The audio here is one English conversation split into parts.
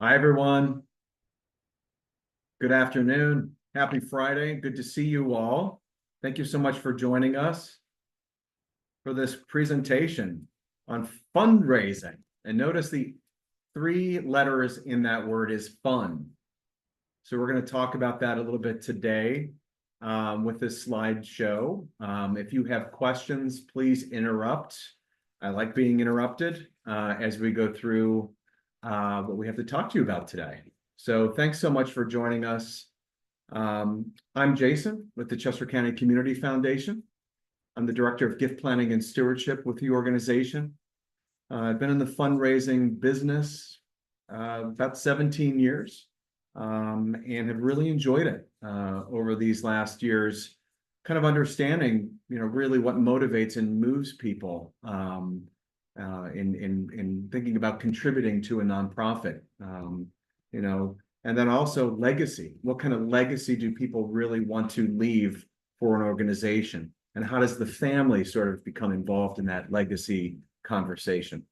Hi, everyone. Good afternoon. Happy Friday. Good to see you all. Thank you so much for joining us for this presentation on fundraising. And notice the three letters in that word is fun. So we're going to talk about that a little bit today with this slideshow. If you have questions, please interrupt. I like being interrupted as we go through what we have to talk to you about today. So thanks so much for joining us. I'm Jason with the Chester County Community Foundation. I'm the Director of Gift Planning and Stewardship with the organization. I've been in the fundraising business about 17 years and have really enjoyed it over these last years, kind of understanding, really what motivates and moves people in thinking about contributing to a nonprofit, and then also legacy. What kind of legacy do people really want to leave for an organization? And how does the family sort of become involved in that legacy conversation?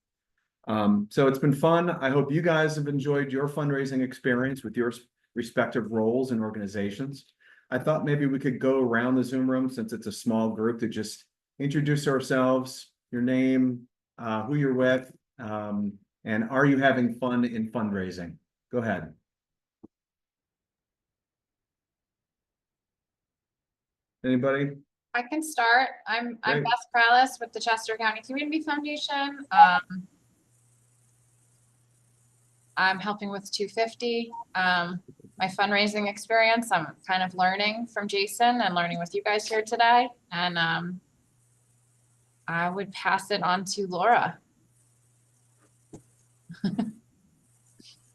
So it's been fun. I hope you guys have enjoyed your fundraising experience with your respective roles and organizations. I thought maybe we could go around the Zoom room, since it's a small group, to just introduce ourselves, your name, who you're with, and are you having fun in fundraising? Go ahead. Anybody? I can start. I'm Great. Beth Krallis with the Chester County Community Foundation. I'm helping with 250. My fundraising experience, I'm kind of learning from Jason and learning with you guys here today. And I would pass it on to Laura.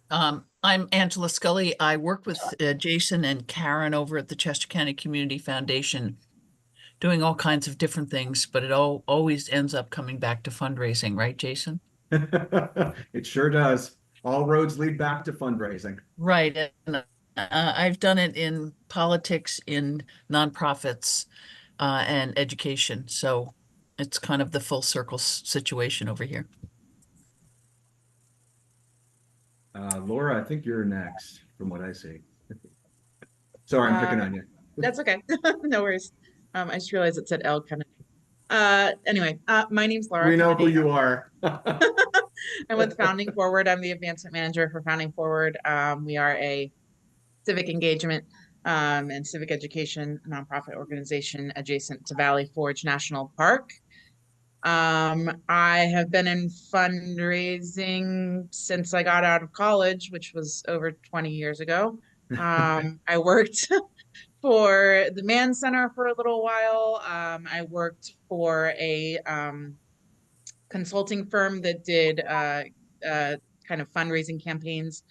I'm Angela Scully. I work with Jason and Karen over at the Chester County Community Foundation, doing all kinds of different things, but it always ends up coming back to fundraising, right, Jason? It sure does. All roads lead back to fundraising. Right. And I've done it in politics, in nonprofits, and education. So it's kind of the full circle situation over here. Laura, I think you're next from what I see. Sorry, I'm picking on you. That's okay. No worries. I just realized it said L Kennedy. Anyway, my name's Laura We know Kennedy. who you are. I'm with Founding Forward. I'm the advancement manager for Founding Forward. We are a civic engagement and civic education nonprofit organization adjacent to Valley Forge National Park. I have been in fundraising since I got out of college, which was over 20 years ago. I worked for the Mann Center for a little while. I worked for a consulting firm that did kind of fundraising campaigns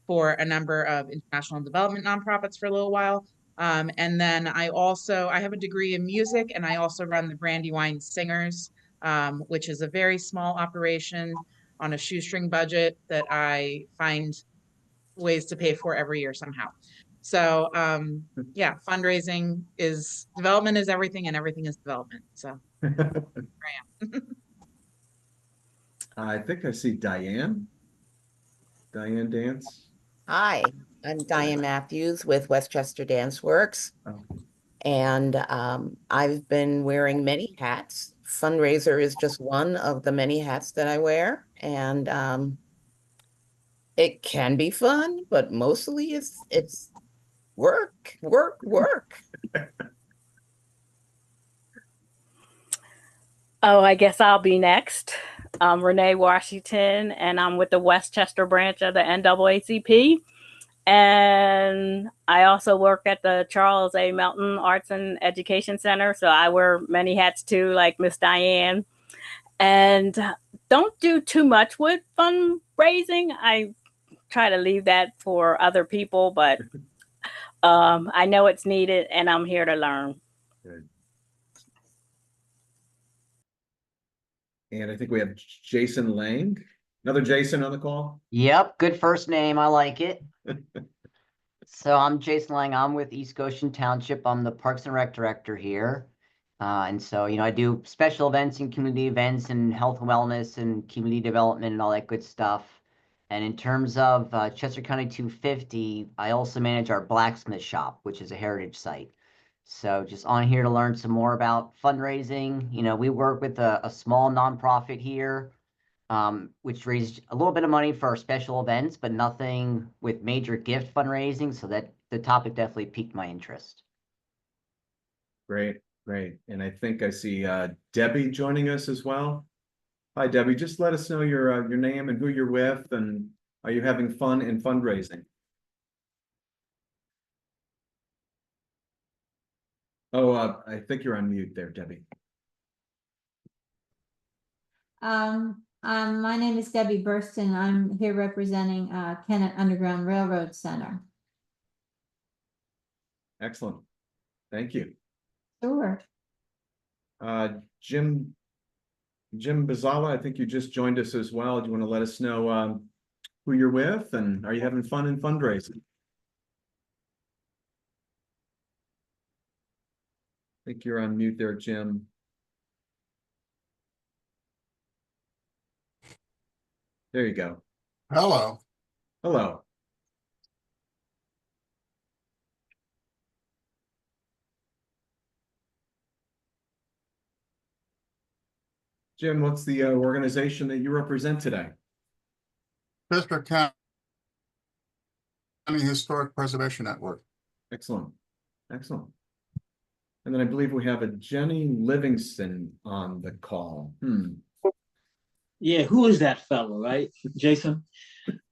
for a number of international development nonprofits for a little while. And then I have a degree in music, and I also run the Brandywine Singers, which is a very small operation on a shoestring budget that I find ways to pay for every year somehow. So yeah, fundraising is development is everything, and everything is development. So here I am. I think I see Diane. Diane Dance. Hi, I'm Diane Matthews with Westchester Dance Works, and I've been wearing many hats. Fundraiser is just one of the many hats that I wear, and it can be fun, but mostly it's work. Oh, I guess I'll be next. I'm Renee Washington, and I'm with the Westchester branch of the NAACP. And I also work at the Charles A. Melton Arts and Education Center. So I wear many hats too, like Miss Diane. And don't do too much with fundraising. I try to leave that for other people, but I know it's needed, and I'm here to learn. Good. And I think we have Jason Lang. Another Jason on the call? Yep, good first name. I like it. So I'm Jason Lang. I'm with East Goshen Township. I'm the Parks and Rec director here. And so, I do special events and community events and health and wellness and community development and all that good stuff. And in terms of Chester County 250, I also manage our blacksmith shop, which is a heritage site. So just on here to learn some more about fundraising. You know, we work with a small nonprofit here, which raised a little bit of money for our special events, but nothing with major gift fundraising. So that the topic definitely piqued my interest. Great, great. And I think I see Debbie joining us as well. Hi, Debbie. Just let us know your name and who you're with, and are you having fun in fundraising? Oh, I think you're on mute there, Debbie. My name is Debbie Burston. I'm here representing Kennett Underground Railroad Center. Excellent. Thank you. Sure. Jim Bazala, I think you just joined us as well. Do you want to let us know who you're with, and are you having fun in fundraising? I think you're on mute there, Jim. There you go. Hello. Hello. Jim, what's the organization that you represent today? Chester County Historic Preservation Network. Excellent. Excellent. And then I believe we have a Jenny Livingston on the call. Yeah, who is that fellow, right? Jason?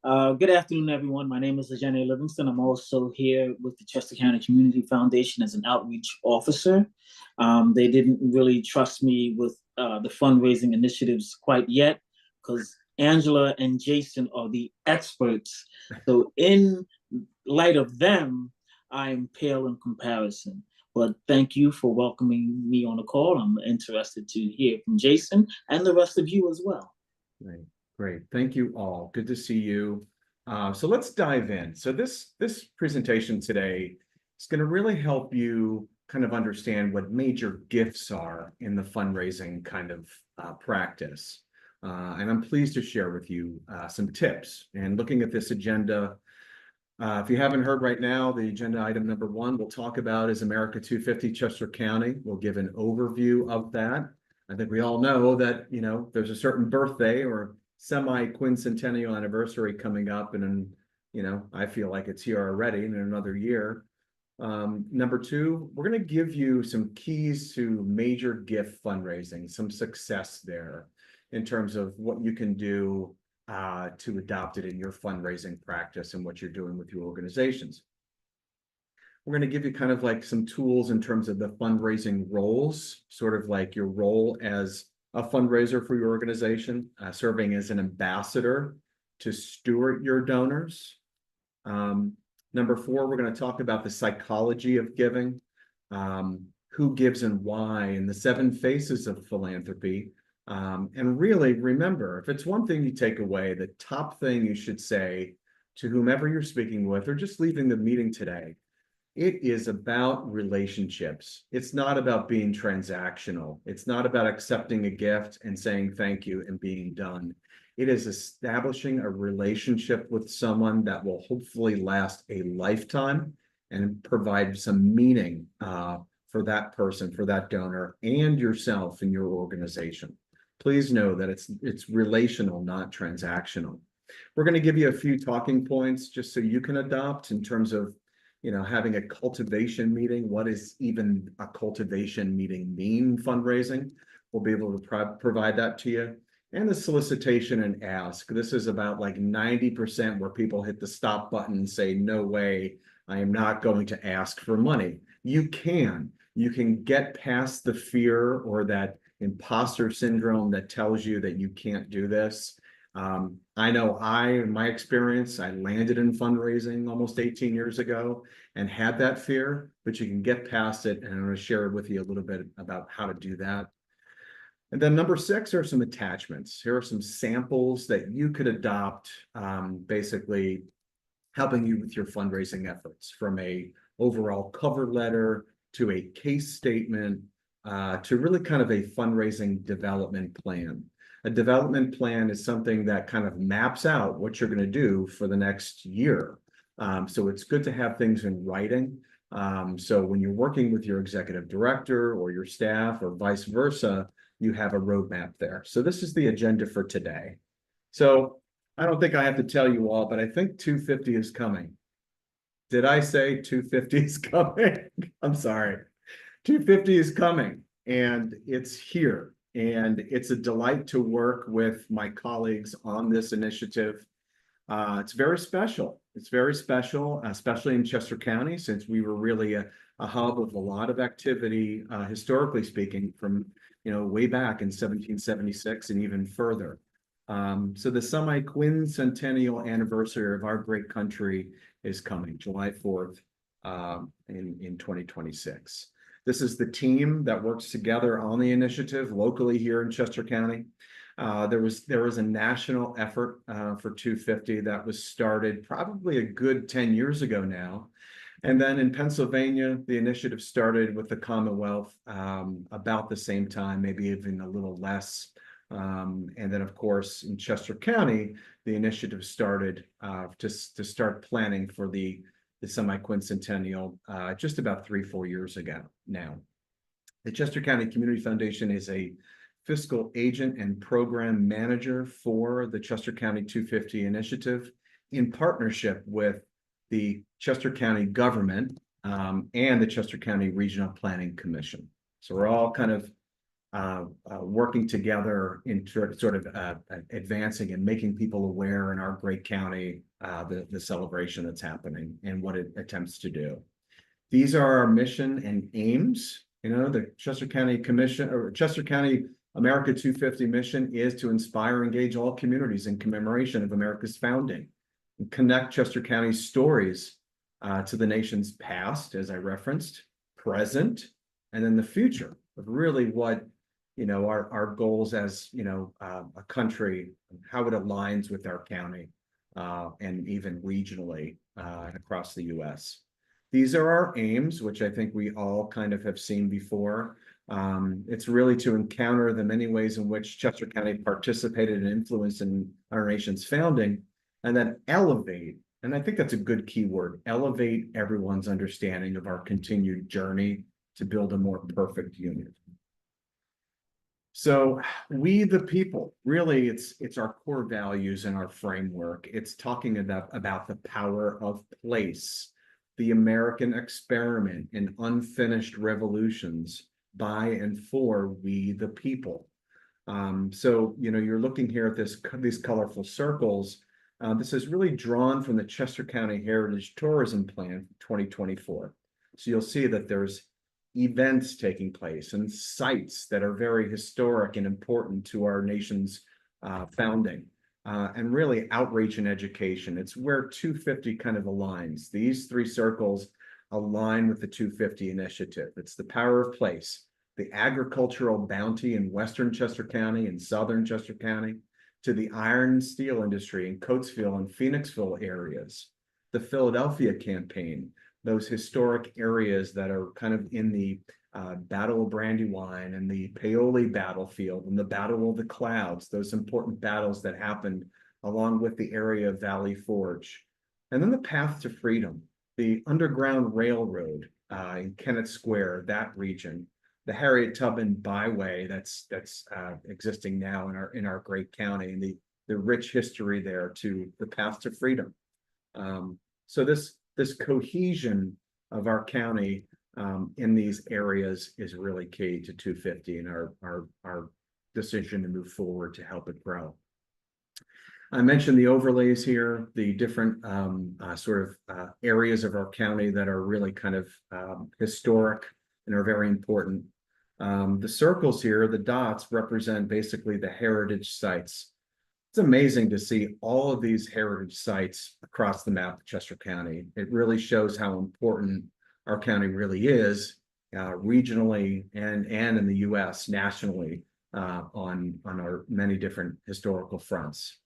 Good afternoon, everyone. My name is Jenny Livingston. I'm also here with the Chester County Community Foundation as an outreach officer. They didn't really trust me with the fundraising initiatives quite yet because Angela and Jason are the experts. So in light of them, I'm pale in comparison. But thank you for welcoming me on the call. I'm interested to hear from Jason and the rest of you as well. Great, great. Thank you all. Good to see you. So let's dive in. So this presentation today is going to really help you kind of understand what major gifts are in the fundraising kind of practice. And I'm pleased to share with you some tips. And looking at this agenda, if you haven't heard right now, the agenda item number 1 we'll talk about is America 250 Chester County. We'll give an overview of that. I think we all know that, you know, there's a certain birthday or semi-quincentennial anniversary coming up, and you know, I feel like it's here already in another year. Number 2, we're going to give you some keys to major gift fundraising, some success there in terms of what you can do to adopt it in your fundraising practice and what you're doing with your organizations. We're going to give you kind of like some tools in terms of the fundraising roles, sort of like your role as a fundraiser for your organization, serving as an ambassador to steward your donors. Number 4, we're going to talk about the psychology of giving, who gives and why, and the 7 faces of philanthropy. And really remember, if it's one thing you take away, the top thing you should say to whomever you're speaking with, or just leaving the meeting today, it is about relationships. It's not about being transactional. It's not about accepting a gift and saying thank you and being done. It is establishing a relationship with someone that will hopefully last a lifetime and provide some meaning for that person, for that donor, and yourself and your organization. Please know that it's relational, not transactional. We're going to give you a few talking points just so you can adopt in terms of, you know, having a cultivation meeting. What does even a cultivation meeting mean? Fundraising. We'll be able to provide that to you. And the solicitation and ask. This is about like 90% where people hit the stop button and say, no way, I am not going to ask for money. You can get past the fear or that imposter syndrome that tells you that you can't do this. I know in my experience, I landed in fundraising almost 18 years ago and had that fear, but you can get past it. And I'm going to share with you a little bit about how to do that. And then number 6 are some attachments. Here are some samples that you could adopt, basically helping you with your fundraising efforts, from a overall cover letter to a case statement, to really kind of a fundraising development plan. A development plan is something that kind of maps out what you're going to do for the next year. So it's good to have things in writing. So when you're working with your executive director or your staff or vice versa, you have a roadmap there. So this is the agenda for today. So I don't think I have to tell you all, but I think 250 is coming. Did I say 250 is coming? I'm sorry. 250 is coming and it's here. And it's a delight to work with my colleagues on this initiative. It's very special. It's very special, especially in Chester County, since we were really a hub of a lot of activity, historically speaking, from way back in 1776 and even further. So the semi-quincentennial anniversary of our great country is coming, July 4th, in 2026. This is the team that works together on the initiative locally here in Chester County. There was a national effort for 250 that was started probably a good 10 years ago now. And then in Pennsylvania, the initiative started with the Commonwealth about the same time, maybe even a little less. And then, of course, in Chester County, the initiative started to start planning for the semi-quincentennial just about 3-4 years ago now. The Chester County Community Foundation is a fiscal agent and program manager for the Chester County 250 initiative in partnership with the Chester County government and the Chester County Regional Planning Commission. So we're all kind of working together in sort of advancing and making people aware in our great county, the celebration that's happening and what it attempts to do. These are our mission and aims. The Chester County Commission or Chester County America 250 mission is to inspire and engage all communities in commemoration of America's founding and connect Chester County's stories to the nation's past, as I referenced, present, and then the future of really what our goals as a country, how it aligns with our county and even regionally across the U.S. These are our aims, which I think we all kind of have seen before. It's really to encounter the many ways in which Chester County participated and influenced in our nation's founding, and then elevate, and I think that's a good key word, elevate everyone's understanding of our continued journey to build a more perfect union. So we the people, really it's our core values and our framework. It's talking about the power of place, the American experiment in unfinished revolutions by and for we the people. So you're looking here at these colorful circles. This is really drawn from the Chester County Heritage Tourism Plan 2024. So you'll see that there's events taking place and sites that are very historic and important to our nation's founding, and really outreach and education. It's where 250 kind of aligns. These three circles align with the 250 initiative. It's the power of place, the agricultural bounty in Western Chester County and Southern Chester County, to the iron and steel industry in Coatesville and Phoenixville areas, the Philadelphia campaign, those historic areas that are kind of in the Battle of Brandywine and the Paoli battlefield and the Battle of the Clouds, those important battles that happened along with the area of Valley Forge. And then the path to freedom, the Underground Railroad in Kennett Square, that region, the Harriet Tubman Byway that's existing now in our great county, and the rich history there to the path to freedom. So this cohesion of our county in these areas is really key to 250 and our decision to move forward to help it grow. I mentioned the overlays here, the different areas of our county that are really kind of historic and are very important. The circles here, the dots, represent basically the heritage sites. It's amazing to see all of these heritage sites across the map of Chester County. It really shows how important our county really is regionally and in the U.S. nationally on our many different historical fronts.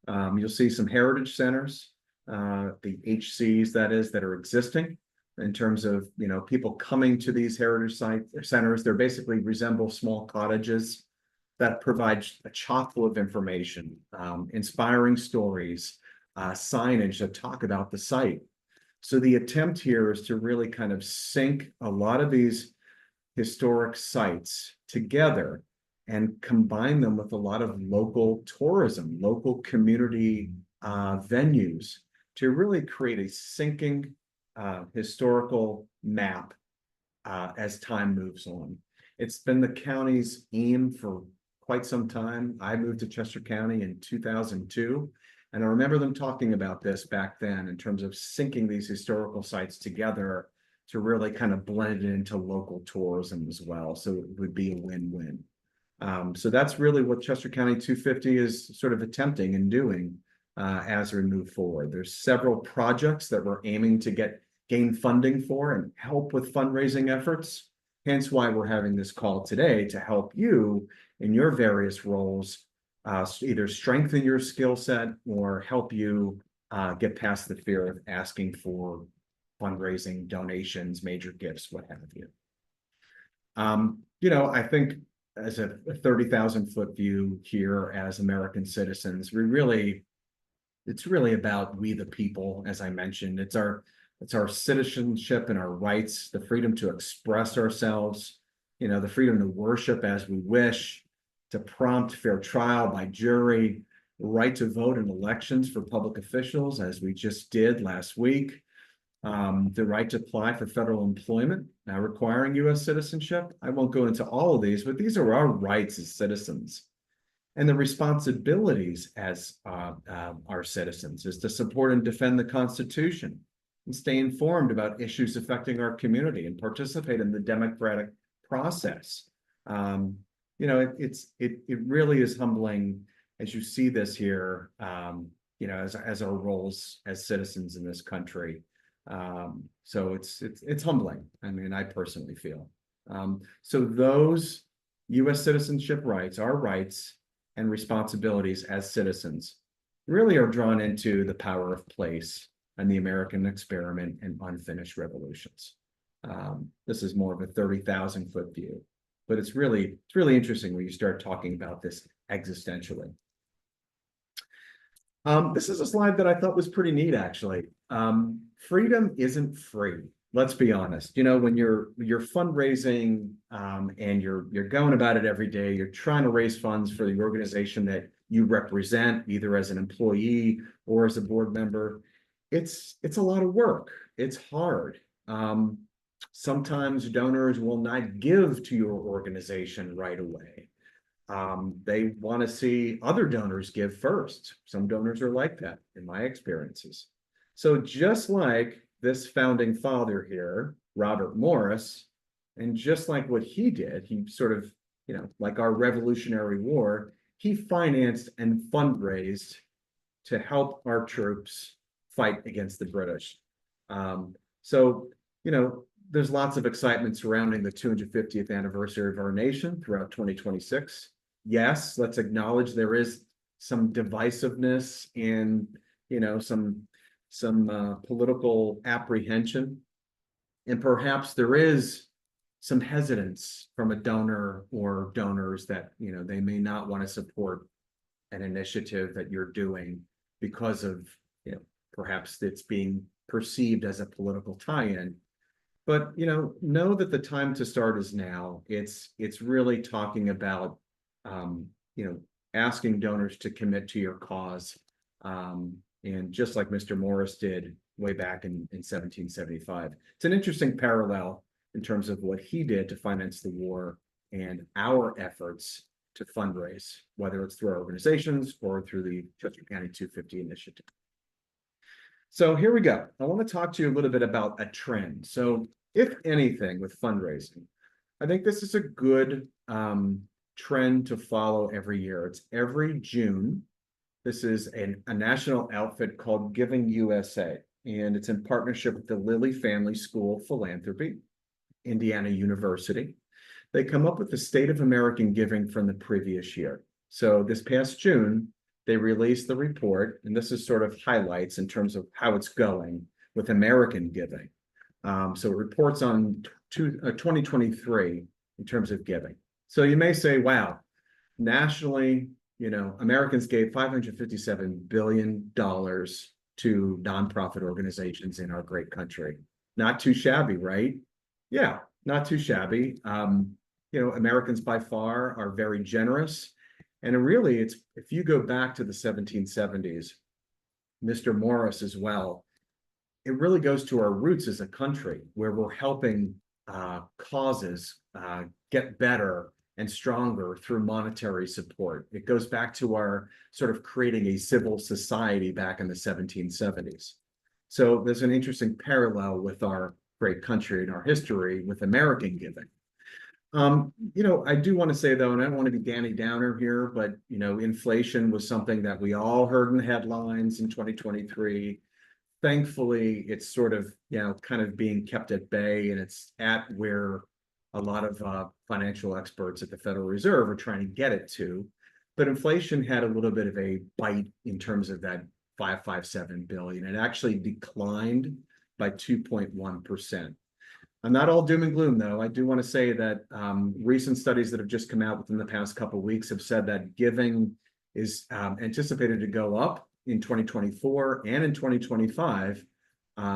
You'll see some heritage centers, the HCs that are existing in terms of people coming to these heritage centers. They basically resemble small cottages that provides a chock full of information, inspiring stories, signage that talk about the site. So the attempt here is to really kind of sync a lot of these historic sites together and combine them with a lot of local tourism, local community venues to really create a syncing historical map as time moves on. It's been the county's aim for quite some time. I moved to Chester County in 2002, and I remember them talking about this back then in terms of syncing these historical sites together to really kind of blend it into local tourism as well. So it would be a win-win. So that's really what Chester County 250 is sort of attempting and doing as we move forward. There's several projects that we're aiming to gain funding for and help with fundraising efforts. Hence why we're having this call today to help you in your various roles, either strengthen your skill set or help you get past the fear of asking for fundraising, donations, major gifts, what have you. You know, I think as a 30,000-foot view here as American citizens, it's really about we the people, as I mentioned. It's our citizenship and our rights, the freedom to express ourselves, you know, the freedom to worship as we wish, to prompt fair trial by jury, right to vote in elections for public officials, as we just did last week, the right to apply for federal employment, now requiring U.S. citizenship. I won't go into all of these, but these are our rights as citizens. And the responsibilities as our citizens is to support and defend the Constitution and stay informed about issues affecting our community and participate in the democratic process. You know, it really is humbling as you see this here, you know, as our roles as citizens in this country. So it's humbling. I mean, I personally feel. So those U.S. citizenship rights, our rights and responsibilities as citizens, really are drawn into the power of place and the American experiment and unfinished revolutions. This is more of a 30,000-foot view, but it's really interesting when you start talking about this existentially. This is a slide that I thought was pretty neat, actually. Freedom isn't free. Let's be honest. You know, when you're fundraising and you're going about it every day, you're trying to raise funds for the organization that you represent, either as an employee or as a board member. It's a lot of work. It's hard. Sometimes donors will not give to your organization right away. They want to see other donors give first. Some donors are like that, in my experiences. So just like this founding father here, Robert Morris, and just like what he did, he sort of, you know, like our Revolutionary War, he financed and fundraised to help our troops fight against the British. So, you know, there's lots of excitement surrounding the 250th anniversary of our nation throughout 2026. Yes, let's acknowledge there is some divisiveness and, you know, some political apprehension, and perhaps there is some hesitance from a donor or donors that, you know, they may not want to support an initiative that you're doing because of, you know, perhaps it's being perceived as a political tie-in. But, you know that the time to start is now. It's really talking about, you know, asking donors to commit to your cause. And just like Mr. Morris did way back in 1775. It's an interesting parallel in terms of what he did to finance the war and our efforts to fundraise, whether it's through our organizations or through the Chester County 250 initiative. So here we go. I want to talk to you a little bit about a trend. So if anything with fundraising, I think this is a good trend to follow every year. It's every June. This is a national outfit called Giving USA, and it's in partnership with the Lilly Family School of Philanthropy, Indiana University. They come up with the State of American Giving from the previous year. So this past June, they released the report, and this is sort of highlights in terms of how it's going with American giving. So it reports on 2023 in terms of giving. So you may say, wow, nationally, Americans gave $557 billion to nonprofit organizations in our great country. Not too shabby, right? Yeah, not too shabby. Americans by far are very generous. And really, if you go back to the 1770s, Mr. Morris as well, it really goes to our roots as a country where we're helping causes get better and stronger through monetary support. It goes back to our sort of creating a civil society back in the 1770s. So there's an interesting parallel with our great country and our history with American giving. I do want to say though, and I don't want to be Danny Downer here, but inflation was something that we all heard in the headlines in 2023. Thankfully, it's sort of, kind of being kept at bay, and it's at where a lot of financial experts at the Federal Reserve are trying to get it to. But inflation had a little bit of a bite in terms of that 557 billion. It actually declined by 2.1%. I'm not all doom and gloom, though. I do want to say that recent studies that have just come out within the past couple of weeks have said that giving is anticipated to go up in 2024 and in 2025.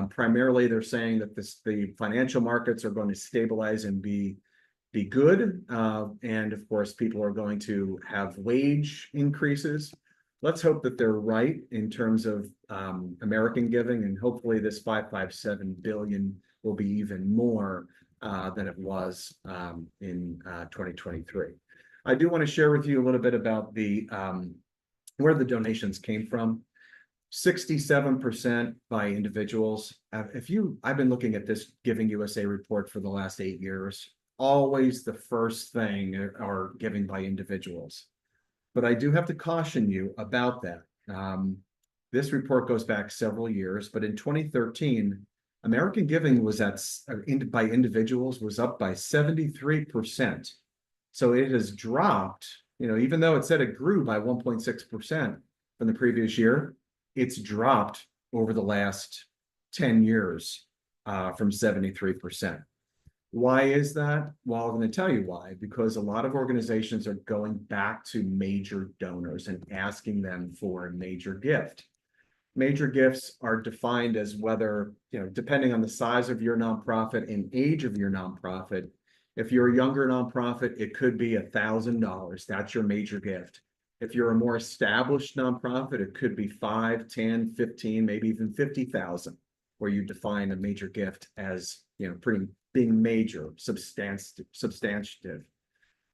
Primarily, they're saying that the financial markets are going to stabilize and be good. And of course, people are going to have wage increases. Let's hope that they're right in terms of American giving, and hopefully this 557 billion will be even more than it was in 2023. I do want to share with you a little bit about where the donations came from. 67% by individuals. I've been looking at this Giving USA report for the last 8 years. Always the first thing are giving by individuals. But I do have to caution you about that. This report goes back several years, but in 2013, American giving was by individuals was up by 73%. So it has dropped, even though it said it grew by 1.6% from the previous year, it's dropped over the last 10 years from 73%. Why is that? Well, I'm going to tell you why. Because a lot of organizations are going back to major donors and asking them for a major gift. Major gifts are defined as whether, depending on the size of your nonprofit and age of your nonprofit. If you're a younger nonprofit, it could be $1,000. That's your major gift. If you're a more established nonprofit, it could be 5, 10, 15, maybe even 50,000, where you define a major gift as, being major, substantive.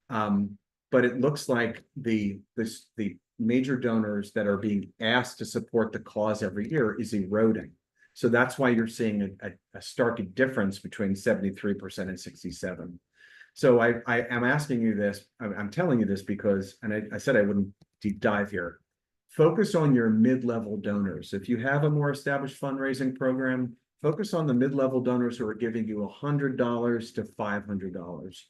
But it looks like the major donors that are being asked to support the cause every year is eroding. So that's why you're seeing a stark difference between 73% and 67%. So I am asking you this, I'm telling you this because, and I said I wouldn't deep dive here. Focus on your mid-level donors. If you have a more established fundraising program, focus on the mid-level donors who are giving you $100 to $500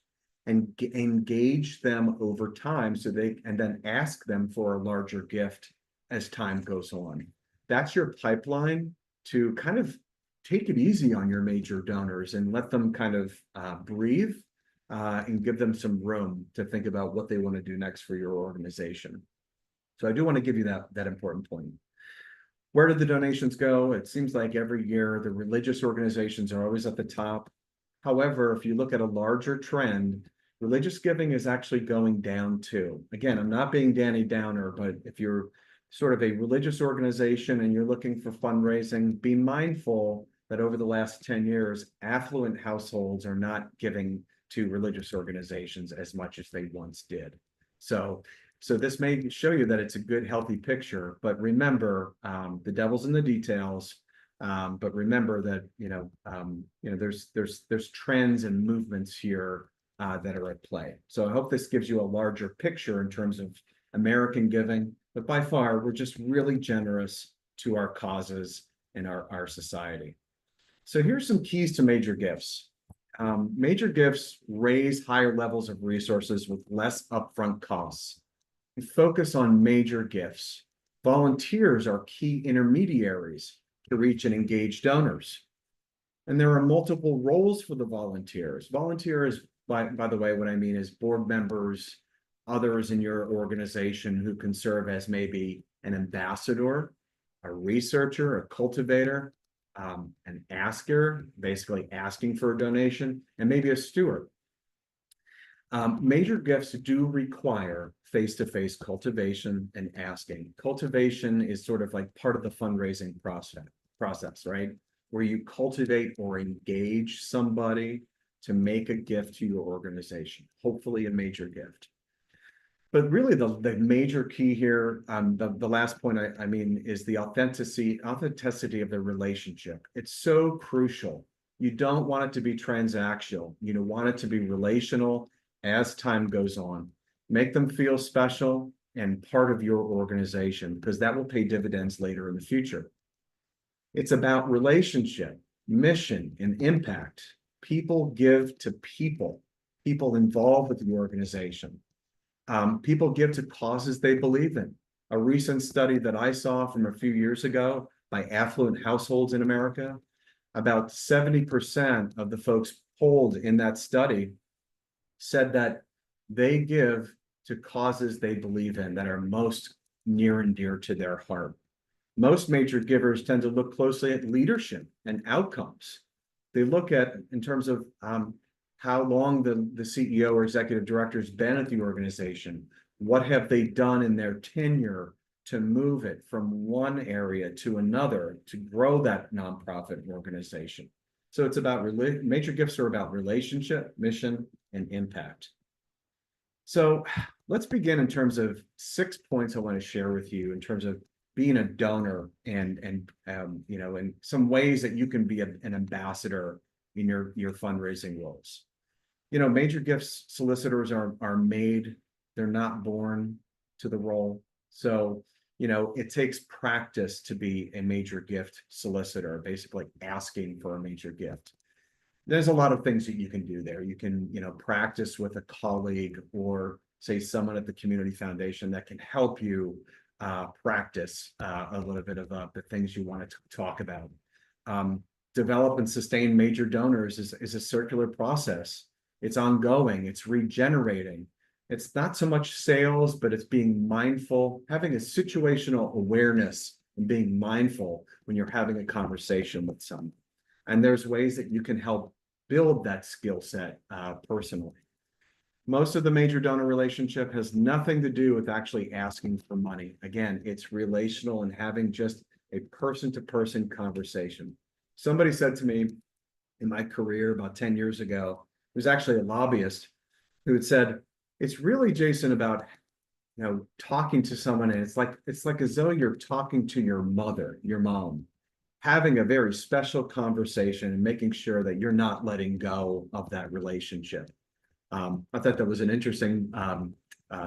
and engage them over time and then ask them for a larger gift as time goes on. That's your pipeline to kind of take it easy on your major donors and let them kind of breathe and give them some room to think about what they want to do next for your organization. So I do want to give you that important point. Where did the donations go? It seems like every year the religious organizations are always at the top. However, if you look at a larger trend, religious giving is actually going down too. Again, I'm not being Danny Downer, but if you're sort of a religious organization and you're looking for fundraising, be mindful that over the last 10 years, affluent households are not giving to religious organizations as much as they once did. So this may show you that it's a good, healthy picture, but remember, the devil's in the details. But remember that there's trends and movements here that are at play. So I hope this gives you a larger picture in terms of American giving, but by far we're just really generous to our causes and our society. So here's some keys to major gifts. Major gifts raise higher levels of resources with less upfront costs. We focus on major gifts. Volunteers are key intermediaries to reach and engage donors. And there are multiple roles for the volunteers. Volunteers, by the way, what I mean is board members, others in your organization who can serve as maybe an ambassador, a researcher, a cultivator, an asker, basically asking for a donation, and maybe a steward. Major gifts do require face-to-face cultivation and asking. Cultivation is sort of like part of the fundraising process, right? Where you cultivate or engage somebody to make a gift to your organization, hopefully a major gift. But really the major key here, the last point I mean is the authenticity of the relationship. It's so crucial. You don't want it to be transactional. You want it to be relational as time goes on. Make them feel special and part of your organization, because that will pay dividends later in the future. It's about relationship, mission, and impact. People give to people involved with the organization. People give to causes they believe in. A recent study that I saw from a few years ago by affluent households in America, about 70% of the folks polled in that study said that they give to causes they believe in that are most near and dear to their heart. Most major givers tend to look closely at leadership and outcomes. They look at, in terms of how long the CEO or executive director has been at the organization, what have they done in their tenure to move it from one area to another to grow that nonprofit organization. So it's about major gifts are about relationship, mission, and impact. So let's begin in terms of 6 points I want to share with you in terms of being a donor and some ways that you can be an ambassador in your fundraising roles. Major gifts solicitors are made, they're not born to the role. So, it takes practice to be a major gift solicitor, basically asking for a major gift. There's a lot of things that you can do there. You can, practice with a colleague or say someone at the community foundation that can help you practice a little bit of the things you want to talk about. Develop and sustain major donors is a circular process. It's ongoing, it's regenerating. It's not so much sales, but it's being mindful, having a situational awareness and being mindful when you're having a conversation with someone. And there's ways that you can help build that skill set personally. Most of the major donor relationship has nothing to do with actually asking for money. Again, it's relational and having just a person-to-person conversation. Somebody said to me in my career about 10 years ago, it was actually a lobbyist who had said, it's really, Jason, about talking to someone, and it's like as though you're talking to your mother, your mom, having a very special conversation and making sure that you're not letting go of that relationship. I thought that was an interesting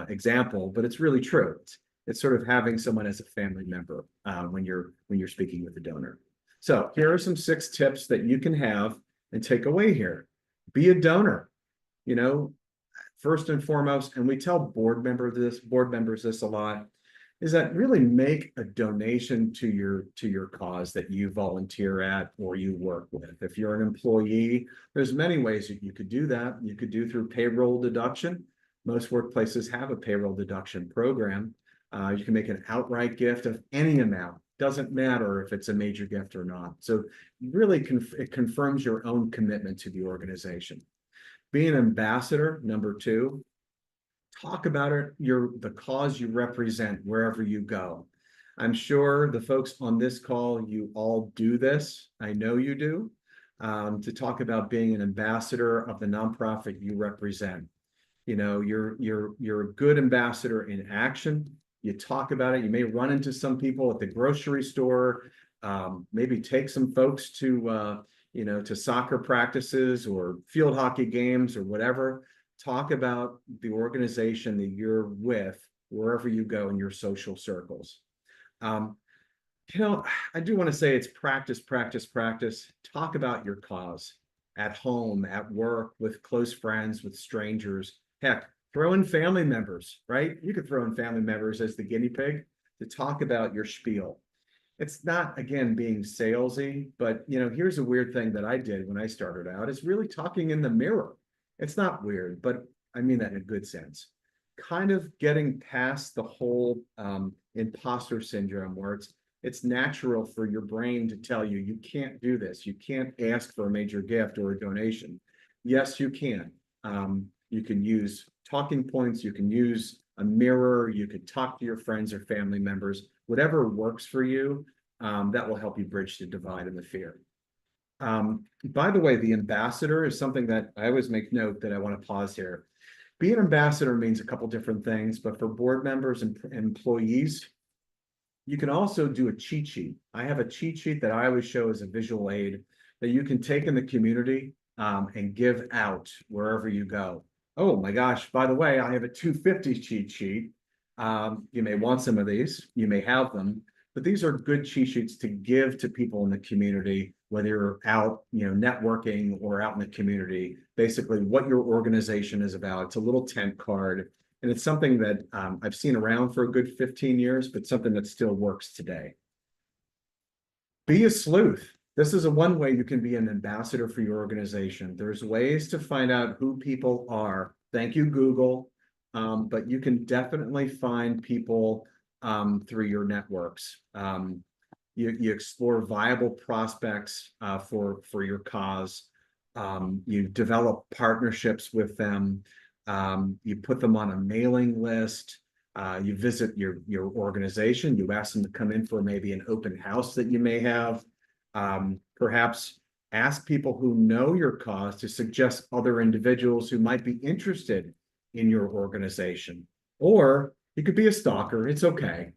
example, but it's really true. It's sort of having someone as a family member when you're speaking with a donor. So here are some 6 tips that you can have and take away here. Be a donor. First and foremost, and we tell board members this a lot, is that really make a donation to your cause that you volunteer at or you work with. If you're an employee, there's many ways that you could do that. You could do through payroll deduction. Most workplaces have a payroll deduction program. You can make an outright gift of any amount. Doesn't matter if it's a major gift or not. So really it confirms your own commitment to the organization. Be an ambassador, number 2. Talk about it, the cause you represent wherever you go. I'm sure the folks on this call, you all do this. I know you do, to talk about being an ambassador of the nonprofit you represent. You're a good ambassador in action. You talk about it. You may run into some people at the grocery store, maybe take some folks to soccer practices or field hockey games or whatever. Talk about the organization that you're with wherever you go in your social circles. I do want to say it's practice, practice, practice. Talk about your cause at home, at work, with close friends, with strangers. Heck, throw in family members, right? You could throw in family members as the guinea pig to talk about your spiel. It's not, again, being salesy, but here's a weird thing that I did when I started out, is really talking in the mirror. It's not weird, but I mean that in a good sense. kind of getting past the whole imposter syndrome where it's natural for your brain to tell you, you can't do this. You can't ask for a major gift or a donation. Yes, you can. You can use talking points. You can use a mirror. You could talk to your friends or family members, whatever works for you. That will help you bridge the divide and the fear. By the way, the ambassador is something that I always make note that I want to pause here. Being an ambassador means a couple different things, but for board members and employees, you can also do a cheat sheet. I have a cheat sheet that I always show as a visual aid that you can take in the community and give out wherever you go. Oh my gosh, by the way, I have a 250 cheat sheet. You may want some of these, you may have them, but these are good cheat sheets to give to people in the community, whether you're out, networking or out in the community, basically what your organization is about. It's a little tent card, and it's something that I've seen around for a good 15 years, but something that still works today. Be a sleuth. This is one way you can be an ambassador for your organization. There's ways to find out who people are. Thank you, Google. But you can definitely find people through your networks. You explore viable prospects for your cause. You develop partnerships with them. You put them on a mailing list. You visit your organization. You ask them to come in for maybe an open house that you may have. Perhaps ask people who know your cause to suggest other individuals who might be interested in your organization. Or you could be a stalker. It's okay.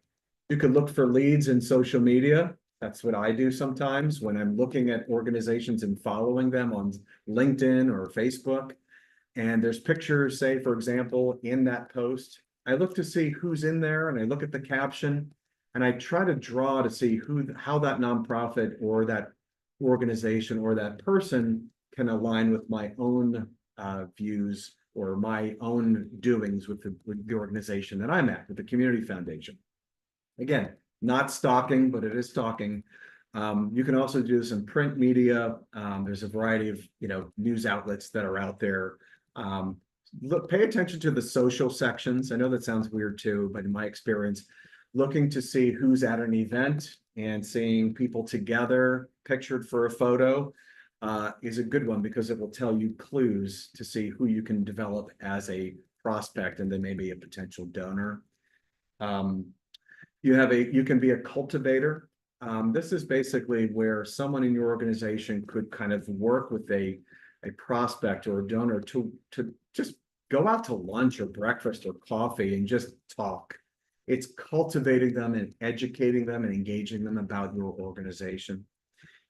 You could look for leads in social media. That's what I do sometimes when I'm looking at organizations and following them on LinkedIn or Facebook. And there's pictures, say, for example, in that post. I look to see who's in there and I look at the caption and I try to draw to see how that nonprofit or that organization or that person can align with my own views or my own doings with the organization that I'm at, with the Community Foundation. Again, not stalking, but it is stalking. You can also do this in print media. There's a variety of news outlets that are out there. Pay attention to the social sections. I know that sounds weird too, but in my experience, looking to see who's at an event and seeing people together pictured for a photo is a good one because it will tell you clues to see who you can develop as a prospect and then maybe a potential donor. You can be a cultivator. This is basically where someone in your organization could kind of work with a prospect or a donor to just go out to lunch or breakfast or coffee and just talk. It's cultivating them and educating them and engaging them about your organization.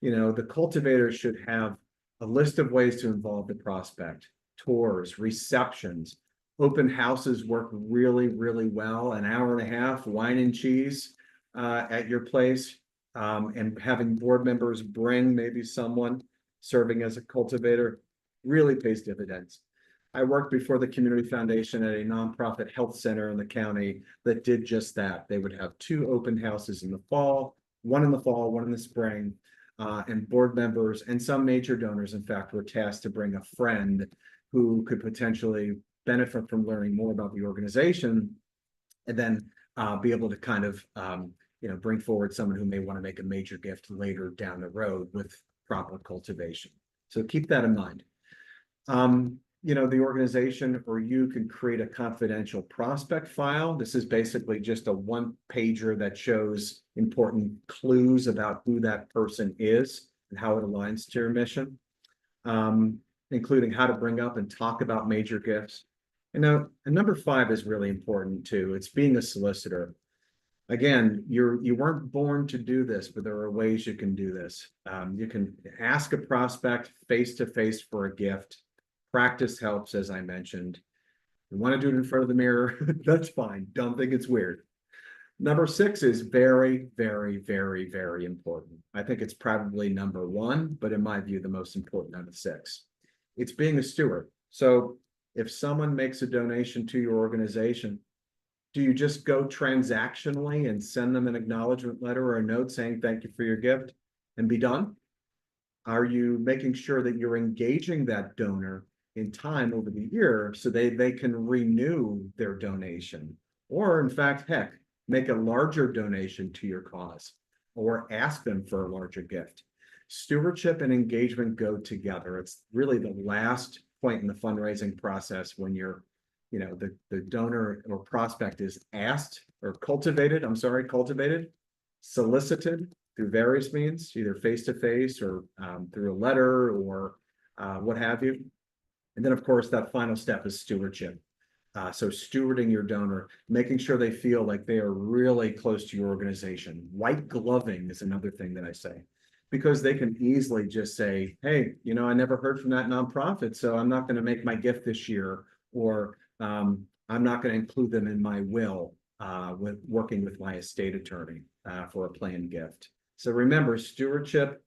The cultivator should have a list of ways to involve the prospect: tours, receptions, open houses work really, really well. An hour and a half, wine and cheese at your place, and having board members bring maybe someone serving as a cultivator really pays dividends. I worked before the Community Foundation at a nonprofit health center in the county that did just that. They would have 2 open houses in the fall, one in the spring, and board members and some major donors, in fact, were tasked to bring a friend who could potentially benefit from learning more about the organization, and then be able to kind of bring forward someone who may want to make a major gift later down the road with proper cultivation. So keep that in mind. The organization or you can create a confidential prospect file. This is basically just a one-pager that shows important clues about who that person is and how it aligns to your mission, including how to bring up and talk about major gifts. And number 5 is really important too. It's being a solicitor. Again, you weren't born to do this, but there are ways you can do this. You can ask a prospect face-to-face for a gift. Practice helps, as I mentioned. You want to do it in front of the mirror, that's fine. Don't think it's weird. Number 6 is very, very, very, very important. I think it's probably number 1, but in my view, the most important out of 6. It's being a steward. So if someone makes a donation to your organization, do you just go transactionally and send them an acknowledgement letter or a note saying thank you for your gift and be done? Are you making sure that you're engaging that donor in time over the year so they can renew their donation, or in fact, heck, make a larger donation to your cause or ask them for a larger gift. Stewardship and engagement go together. It's really the last point in the fundraising process when you're, the donor or prospect is asked or cultivated, solicited through various means, either face-to-face or through a letter or what have you. And then, of course, that final step is stewardship. So stewarding your donor, making sure they feel like they are really close to your organization. White gloving is another thing that I say, because they can easily just say, hey, I never heard from that nonprofit, so I'm not going to make my gift this year, or I'm not going to include them in my will with working with my estate attorney for a planned gift. So remember, stewardship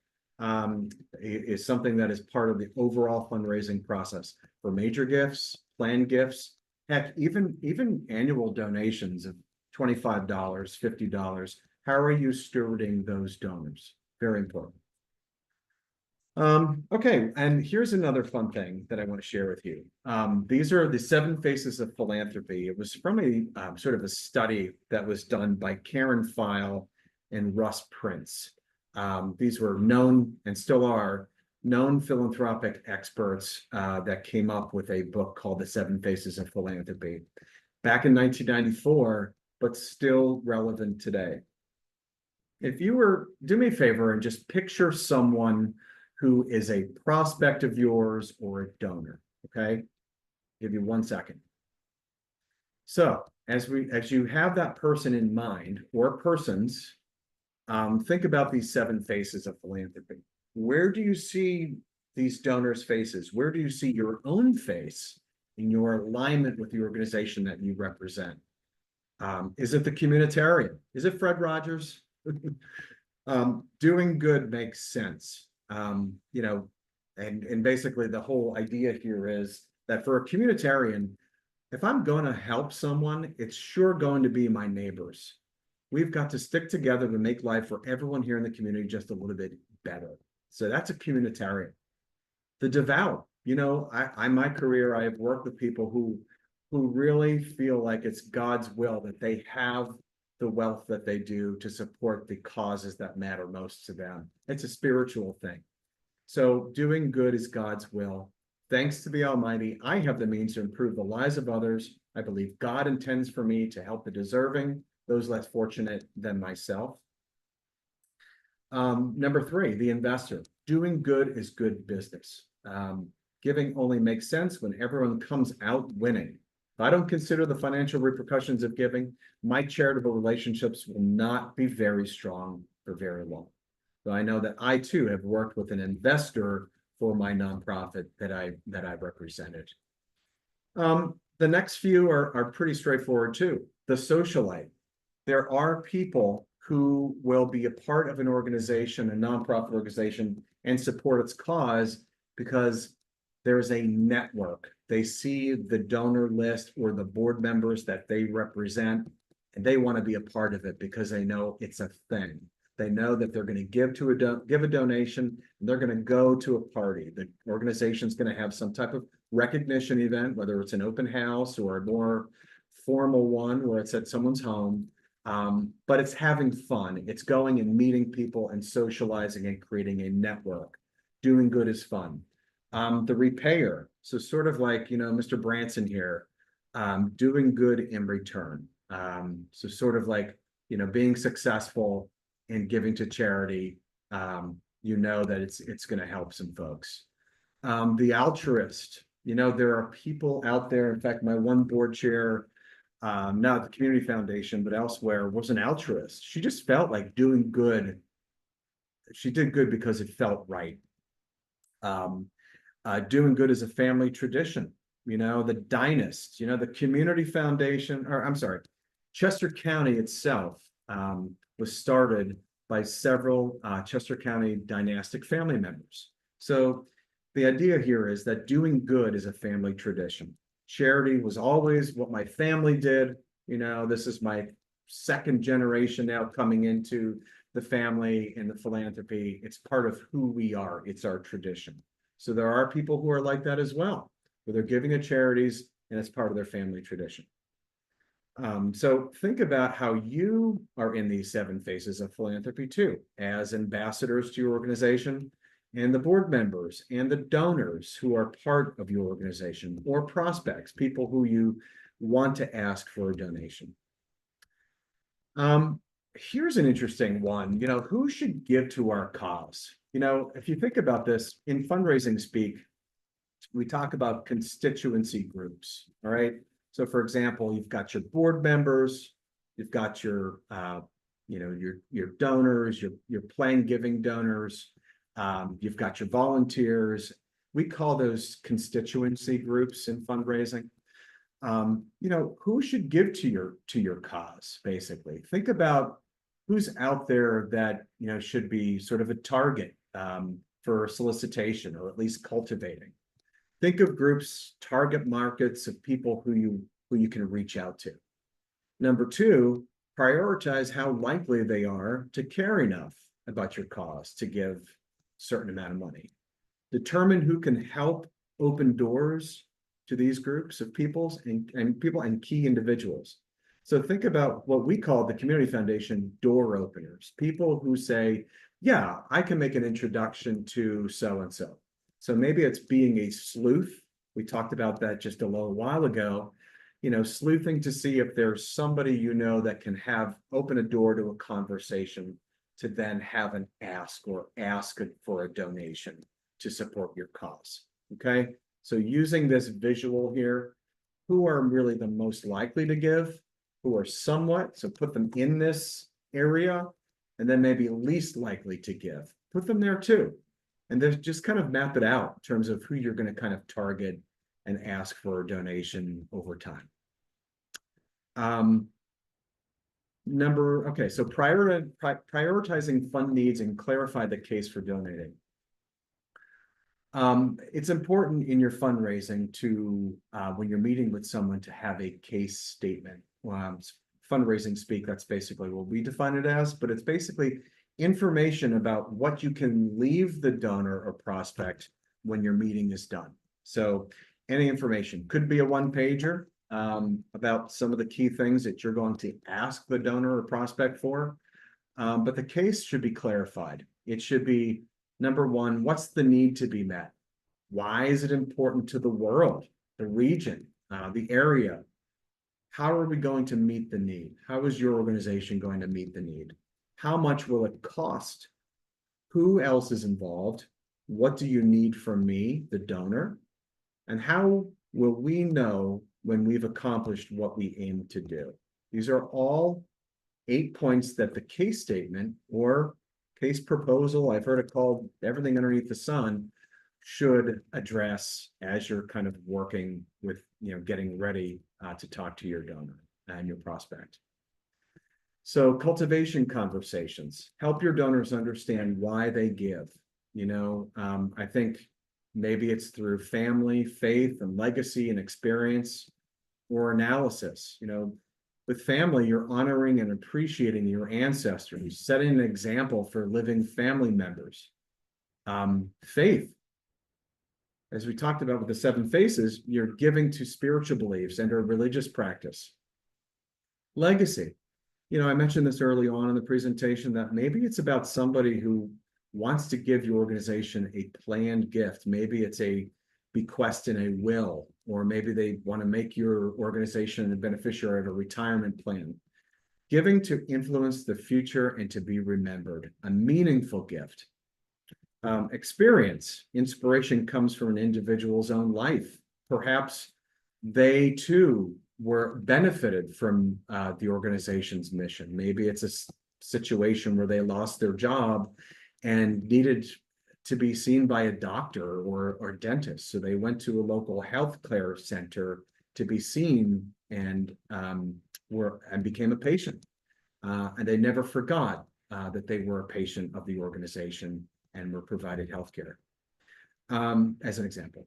is something that is part of the overall fundraising process for major gifts, planned gifts, heck, even annual donations of $25, $50. How are you stewarding those donors? Very important. Okay, and here's another fun thing that I want to share with you. These are the 7 faces of philanthropy. It was from a sort of a study that was done by Karen Feil and Russ Prince. These were known, and still are, known philanthropic experts that came up with a book called The 7 Faces of Philanthropy back in 1994, but still relevant today. If you were, do me a favor and just picture someone who is a prospect of yours or a donor, okay? Give you 1 second. So as you have that person in mind, or persons, think about these 7 faces of philanthropy. Where do you see these donors' faces? Where do you see your own face in your alignment with the organization that you represent? Is it the communitarian? Is it Fred Rogers? Doing good makes sense. And basically the whole idea here is that for a communitarian, if I'm going to help someone, it's sure going to be my neighbors. We've got to stick together to make life for everyone here in the community just a little bit better. So that's a communitarian. The devout, in my career, I have worked with people who really feel like it's God's will that they have the wealth that they do to support the causes that matter most to them. It's a spiritual thing. So doing good is God's will. Thanks to the Almighty, I have the means to improve the lives of others. I believe God intends for me to help the deserving, those less fortunate than myself. Number 3, the investor. Doing good is good business. Giving only makes sense when everyone comes out winning. If I don't consider the financial repercussions of giving, my charitable relationships will not be very strong for very long. So I know that I too have worked with an investor for my nonprofit that I represented. The next few are pretty straightforward too. The socialite. There are people who will be a part of an organization, a nonprofit organization, and support its cause because there's a network. They see the donor list or the board members that they represent, and they want to be a part of it because they know it's a thing. They know that they're going to give a donation, and they're going to go to a party. The organization's going to have some type of recognition event, whether it's an open house or a more formal one where it's at someone's home. But it's having fun. It's going and meeting people and socializing and creating a network. Doing good is fun. The repayer. So sort of like, Mr. Branson here, doing good in return. So sort of like, being successful in giving to charity, that it's going to help some folks. The altruist, there are people out there. In fact, my one board chair, not at the community foundation, but elsewhere, was an altruist. She just felt like doing good. She did good because it felt right. Doing good is a family tradition. The Dynast, the community foundation, or I'm sorry, Chester County itself was started by several Chester County dynastic family members. So the idea here is that doing good is a family tradition. Charity was always what my family did. This is my 2nd generation now coming into the family and the philanthropy. It's part of who we are. It's our tradition. So there are people who are like that as well. where they're giving to charities and it's part of their family tradition. So think about how you are in these 7 phases of philanthropy too, as ambassadors to your organization, and the board members and the donors who are part of your organization, or prospects, people who you want to ask for a donation. Here's an interesting one. Who should give to our cause? If you think about this in fundraising speak, we talk about constituency groups. All right. So for example, you've got your board members, you've got your your donors, your plan giving donors, you've got your volunteers. We call those constituency groups in fundraising. Who should give to your cause, basically. Think about who's out there that should be sort of a target for solicitation, or at least cultivating. Think of groups, target markets of people who you can reach out to. Number 2, prioritize how likely they are to care enough about your cause to give a certain amount of money. Determine who can help open doors to these groups of people and key individuals. So think about what we call the Community Foundation door openers, people who say, yeah, I can make an introduction to so-and-so. So maybe it's being a sleuth. We talked about that just a little while ago, sleuthing to see if there's somebody that can open a door to a conversation to then have an ask for a donation to support your cause. Okay, so using this visual here, who are really the most likely to give, who are somewhat, so put them in this area, and then maybe least likely to give, put them there too. And then just kind of map it out in terms of who you're going to kind of target and ask for a donation over time. So prioritizing fund needs and clarify the case for donating. It's important in your fundraising to, when you're meeting with someone, to have a case statement. Fundraising speak, that's basically what we define it as, but it's basically information about what you can leave the donor or prospect when your meeting is done. So any information could be a 1-pager about some of the key things that you're going to ask the donor or prospect for. But the case should be clarified. It should be, number 1, what's the need to be met? Why is it important to the world, the region, the area? How are we going to meet the need? How is your organization going to meet the need? How much will it cost? Who else is involved? What do you need from me, the donor? And how will we know when we've accomplished what we aim to do? These are all 8 points that the case statement or case proposal, I've heard it called everything underneath the sun, should address as you're kind of working with, getting ready to talk to your donor and your prospect. So cultivation conversations, help your donors understand why they give. I think maybe it's through family, faith, and legacy and experience, or analysis. With family, you're honoring and appreciating your ancestors, setting an example for living family members. Faith, as we talked about with the 7 phases, you're giving to spiritual beliefs and a religious practice. Legacy, I mentioned this early on in the presentation, that maybe it's about somebody who wants to give your organization a planned gift. Maybe it's a bequest in a will, or maybe they want to make your organization a beneficiary of a retirement plan. Giving to influence the future and to be remembered, a meaningful gift. Experience, inspiration comes from an individual's own life. Perhaps they too were benefited from the organization's mission. Maybe it's a situation where they lost their job and needed to be seen by a doctor or dentist. So they went to a local healthcare center to be seen and became a patient. And they never forgot that they were a patient of the organization and were provided healthcare. As an example.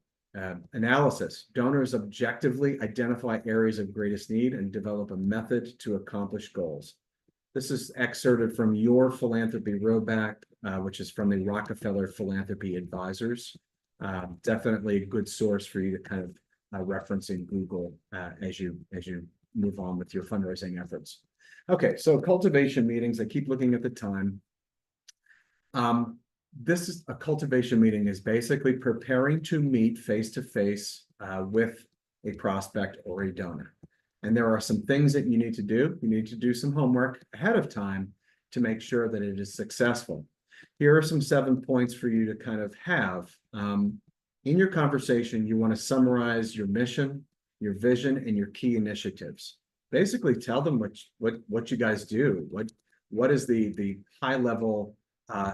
Analysis, donors objectively identify areas of greatest need and develop a method to accomplish goals. This is excerpted from your philanthropy roadmap, which is from the Rockefeller Philanthropy Advisors. Definitely a good source for you to kind of referencing Google as you move on with your fundraising efforts. Okay, so cultivation meetings. I keep looking at the time. This is a cultivation meeting is basically preparing to meet face to face with a prospect or a donor. And there are some things that you need to do. You need to do some homework ahead of time to make sure that it is successful. Here are some 7 points for you to kind of have. In your conversation, you want to summarize your mission, your vision, and your key initiatives. Basically, tell them what you guys do. What is the high level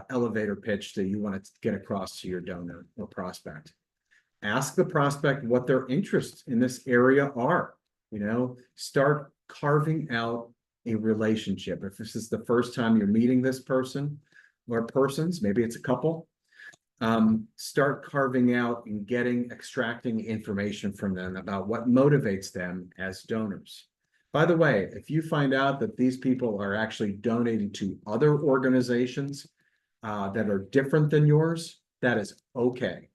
elevator pitch that you want to get across to your donor or prospect? Ask the prospect what their interests in this area are. Start carving out a relationship. If this is the first time you're meeting this person or persons, maybe it's a couple, start carving out and extracting information from them about what motivates them as donors. By the way, if you find out that these people are actually donating to other organizations that are different than yours, that is okay.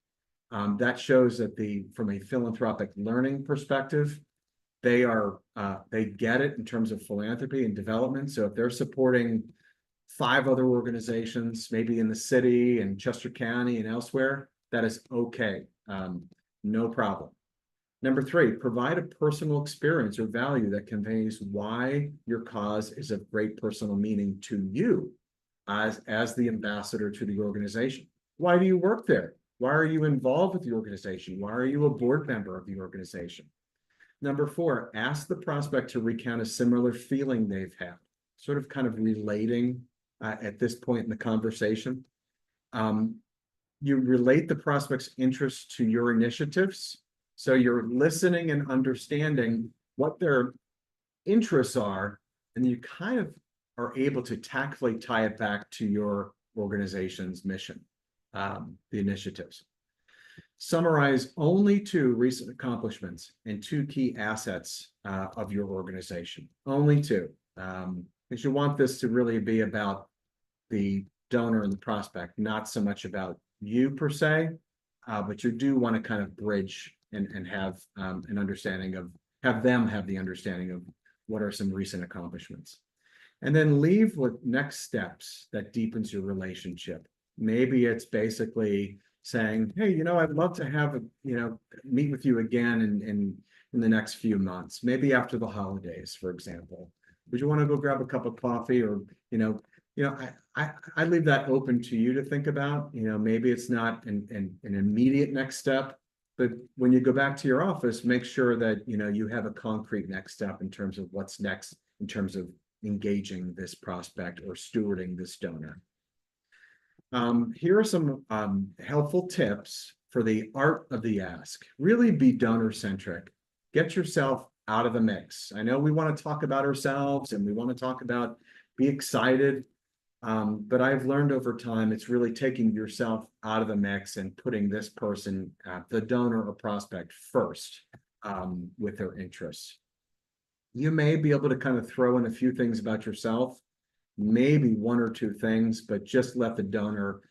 That shows that from a philanthropic learning perspective, they get it in terms of philanthropy and development. So if they're supporting 5 other organizations, maybe in the city and Chester County and elsewhere, that is okay. No problem. Number 3, provide a personal experience or value that conveys why your cause is of great personal meaning to you as the ambassador to the organization. Why do you work there? Why are you involved with the organization? Why are you a board member of the organization? Number 4, ask the prospect to recount a similar feeling they've had, sort of kind of relating at this point in the conversation. You relate the prospect's interests to your initiatives. So you're listening and understanding what their interests are, and you kind of are able to tactfully tie it back to your organization's mission, the initiatives. Summarize only 2 recent accomplishments and 2 key assets of your organization. Only 2. Because you want this to really be about the donor and the prospect, not so much about you per se, but you do want to kind of bridge and have an understanding of, have them have the understanding of what are some recent accomplishments. And then leave with next steps that deepens your relationship. Maybe it's basically saying, hey, I'd love to have meet with you again in the next few months, maybe after the holidays, for example. Would you want to go grab a cup of coffee? Or, I leave that open to you to think about. Maybe it's not an immediate next step, but when you go back to your office, make sure that, you have a concrete next step in terms of what's next, in terms of engaging this prospect or stewarding this donor. Here are some helpful tips for the art of the ask. Really be donor-centric. Get yourself out of the mix. I know we want to talk about ourselves and we want to talk about, be excited, but I've learned over time, it's really taking yourself out of the mix and putting this person, the donor or prospect, first with their interests. You may be able to kind of throw in a few things about yourself, maybe 1 or 2 things, but just let the donor,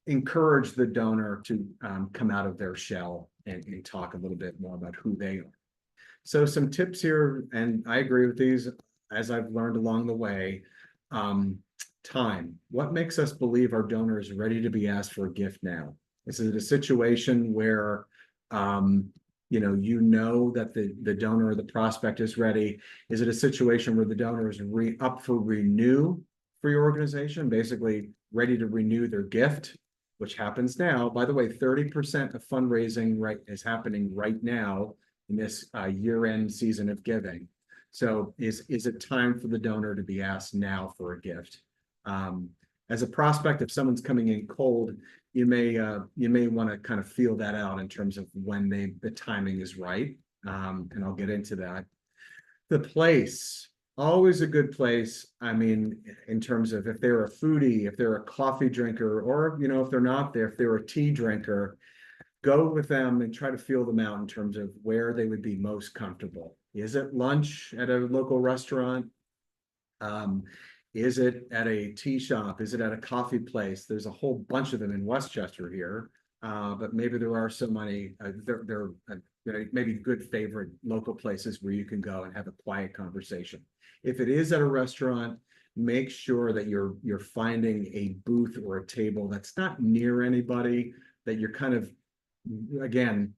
encourage the donor to come out of their shell and talk a little bit more about who they are. So some tips here, and I agree with these as I've learned along the way. Time. What makes us believe our donor is ready to be asked for a gift now? Is it a situation where that the donor or the prospect is ready? Is it a situation where the donor is up for renew for your organization, basically ready to renew their gift, which happens now? By the way, 30% of fundraising is happening right now in this year-end season of giving. So is it time for the donor to be asked now for a gift? As a prospect, if someone's coming in cold, you may want to kind of feel that out in terms of when the timing is right. And I'll get into that. The place, always a good place. I mean, in terms of if they're a foodie, if they're a coffee drinker, or if they're not there, if they're a tea drinker, go with them and try to feel them out in terms of where they would be most comfortable. Is it lunch at a local restaurant? Is it at a tea shop? Is it at a coffee place? There's a whole bunch of them in Westchester here, but maybe there are so many. There maybe good favorite local places where you can go and have a quiet conversation. If it is at a restaurant, make sure that you're finding a booth or a table that's not near anybody, that you're kind of, again,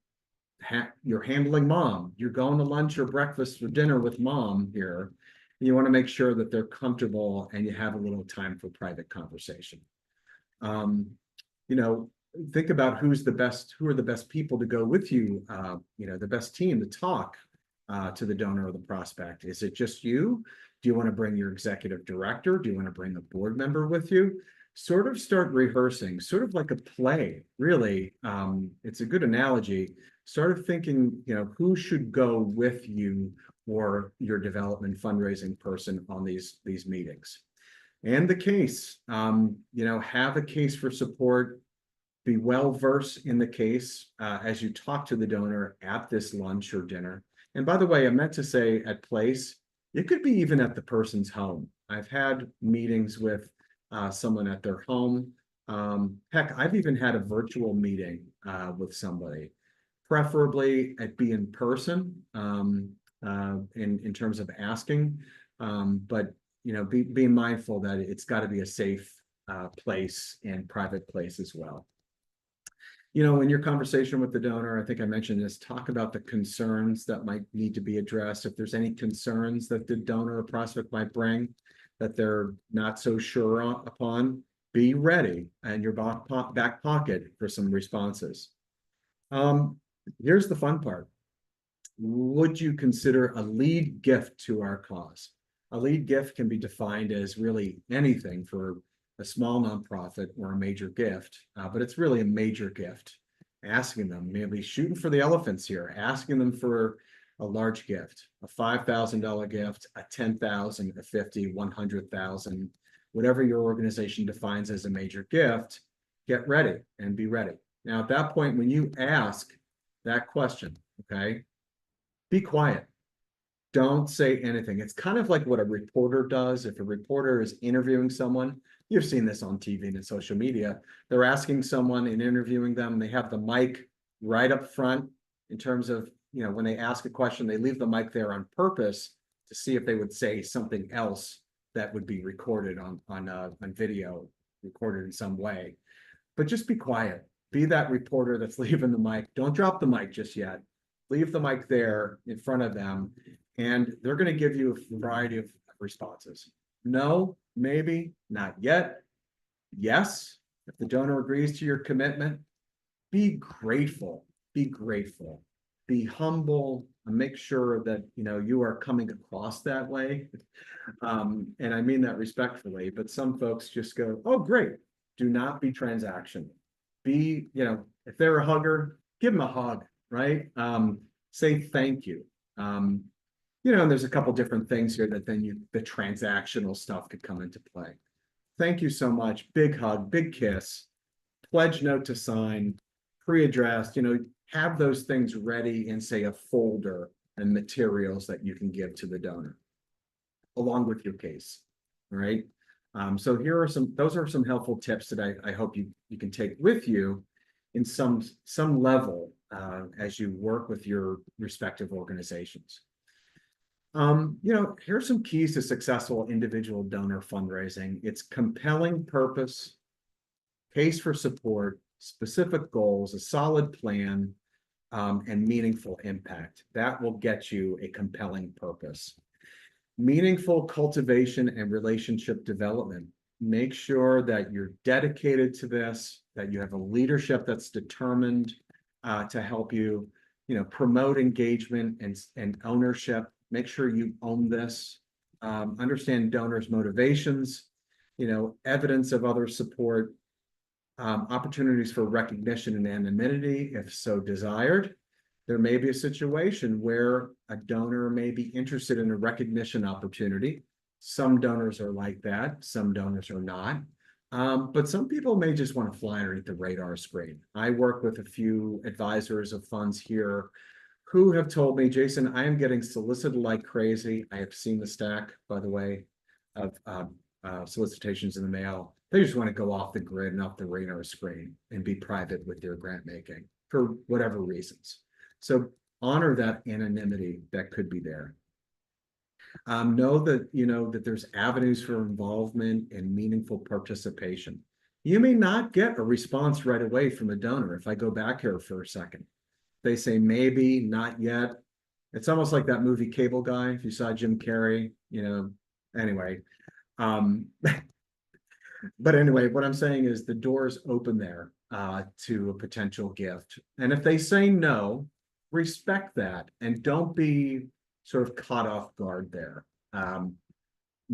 you're handling mom. You're going to lunch or breakfast or dinner with mom here. You want to make sure that they're comfortable and you have a little time for private conversation. You know, think about who are the best people to go with you, the best team to talk to the donor or the prospect. Is it just you? Do you want to bring your executive director? Do you want to bring a board member with you? Sort of start rehearsing, sort of like a play, really. It's a good analogy. Start thinking, who should go with you or your development fundraising person on these meetings. And the case, have a case for support. Be well versed in the case as you talk to the donor at this lunch or dinner. And by the way, I meant to say at place, it could be even at the person's home. I've had meetings with someone at their home. Heck, I've even had a virtual meeting with somebody, preferably be in person in terms of asking, but be mindful that it's got to be a safe place and private place as well. In your conversation with the donor, I think I mentioned this, talk about the concerns that might need to be addressed. If there's any concerns that the donor or prospect might bring that they're not so sure upon, be ready in your back pocket for some responses. Here's the fun part. Would you consider a lead gift to our cause? A lead gift can be defined as really anything for a small nonprofit or a major gift, but it's really a major gift. Asking them, maybe shooting for the elephants here, asking them for a large gift, a $5,000 gift, a $10,000, a $50,000, $100,000, whatever your organization defines as a major gift. Get ready and be ready. Now, at that point, when you ask that question, okay, be quiet. Don't say anything. It's kind of like what a reporter does. If a reporter is interviewing someone, you've seen this on TV and social media. They're asking someone and interviewing them. They have the mic right up front in terms of, when they ask a question, they leave the mic there on purpose to see if they would say something else that would be recorded on video, recorded in some way. But just be quiet. Be that reporter that's leaving the mic. Don't drop the mic just yet. Leave the mic there in front of them, and they're going to give you a variety of responses. No, maybe, not yet. Yes, if the donor agrees to your commitment, be grateful. Be grateful. Be humble, and make sure that you are coming across that way. And I mean that respectfully, but some folks just go, "Oh, great." Do not be transactional. Be, if they're a hugger, give them a hug, right? Say thank you. And there's a couple different things here that then the transactional stuff could come into play. Thank you so much. Big hug, big kiss, pledge note to sign, pre-addressed, have those things ready in, say, a folder and materials that you can give to the donor along with your case. All right. So those are some helpful tips that I hope you can take with you in some level as you work with your respective organizations. Here's some keys to successful individual donor fundraising. It's compelling purpose, case for support, specific goals, a solid plan, and meaningful impact. That will get you a compelling purpose. Meaningful cultivation and relationship development. Make sure that you're dedicated to this, that you have a leadership that's determined to help you, promote engagement and ownership. Make sure you own this. Understand donors' motivations, evidence of other support, opportunities for recognition and anonymity, if so desired. There may be a situation where a donor may be interested in a recognition opportunity. Some donors are like that, some donors are not. But some people may just want to fly underneath the radar screen. I work with a few advisors of funds here who have told me, Jason, I am getting solicited like crazy. I have seen the stack, by the way, of solicitations in the mail. They just want to go off the grid and off the radar screen and be private with their grant making for whatever reasons. So honor that anonymity that could be there. Know that, that there's avenues for involvement and meaningful participation. You may not get a response right away from a donor. If I go back here for a second, they say maybe, not yet. It's almost like that movie Cable Guy. If you saw Jim Carrey, anyway. But anyway, what I'm saying is the door's open there to a potential gift. And if they say no, respect that and don't be sort of caught off guard there.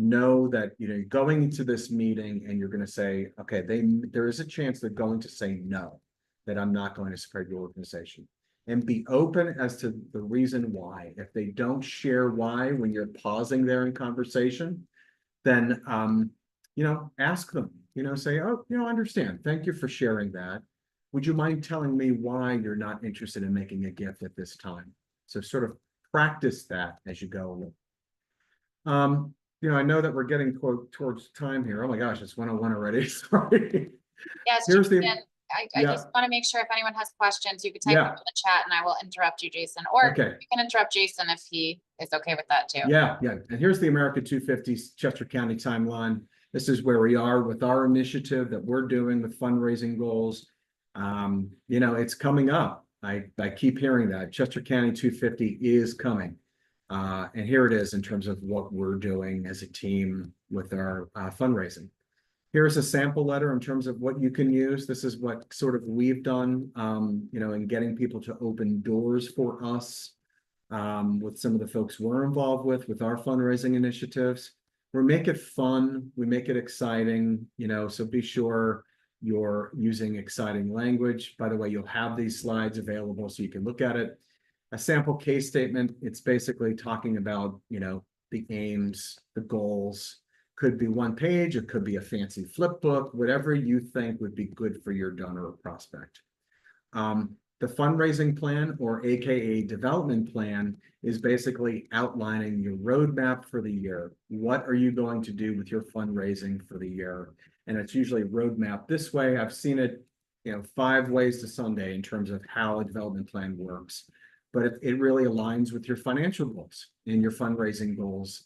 Know that, going into this meeting and you're going to say, okay, there is a chance they're going to say no, that I'm not going to support your organization. And be open as to the reason why. If they don't share why when you're pausing there in conversation, then ask them, say, oh, I understand. Thank you for sharing that. Would you mind telling me why you're not interested in making a gift at this time? So sort of practice that as you go along. I know that we're getting towards time here. Oh my gosh, it's 1:01 already. Sorry. Yes, Here's the- Jason, I yeah. just want to make sure if anyone has questions, you could type them Yeah. in the chat and I will interrupt you, Jason, or Okay. you can interrupt Jason if he is okay with that too. Yeah. And here's the America 250 Chester County timeline. This is where we are with our initiative that we're doing with fundraising goals. It's coming up. I keep hearing that Chester County 250 is coming. And here it is in terms of what we're doing as a team with our fundraising. Here's a sample letter in terms of what you can use. This is what sort of we've done, in getting people to open doors for us with some of the folks we're involved with our fundraising initiatives. We make it fun, we make it exciting, so be sure you're using exciting language. By the way, you'll have these slides available so you can look at it. A sample case statement, it's basically talking about, the aims, the goals. Could be one page, it could be a fancy flip book, whatever you think would be good for your donor or prospect. The fundraising plan, or AKA development plan, is basically outlining your roadmap for the year. What are you going to do with your fundraising for the year? And it's usually roadmap this way. I've seen it, 5 ways to Sunday in terms of how a development plan works. But it really aligns with your financial goals and your fundraising goals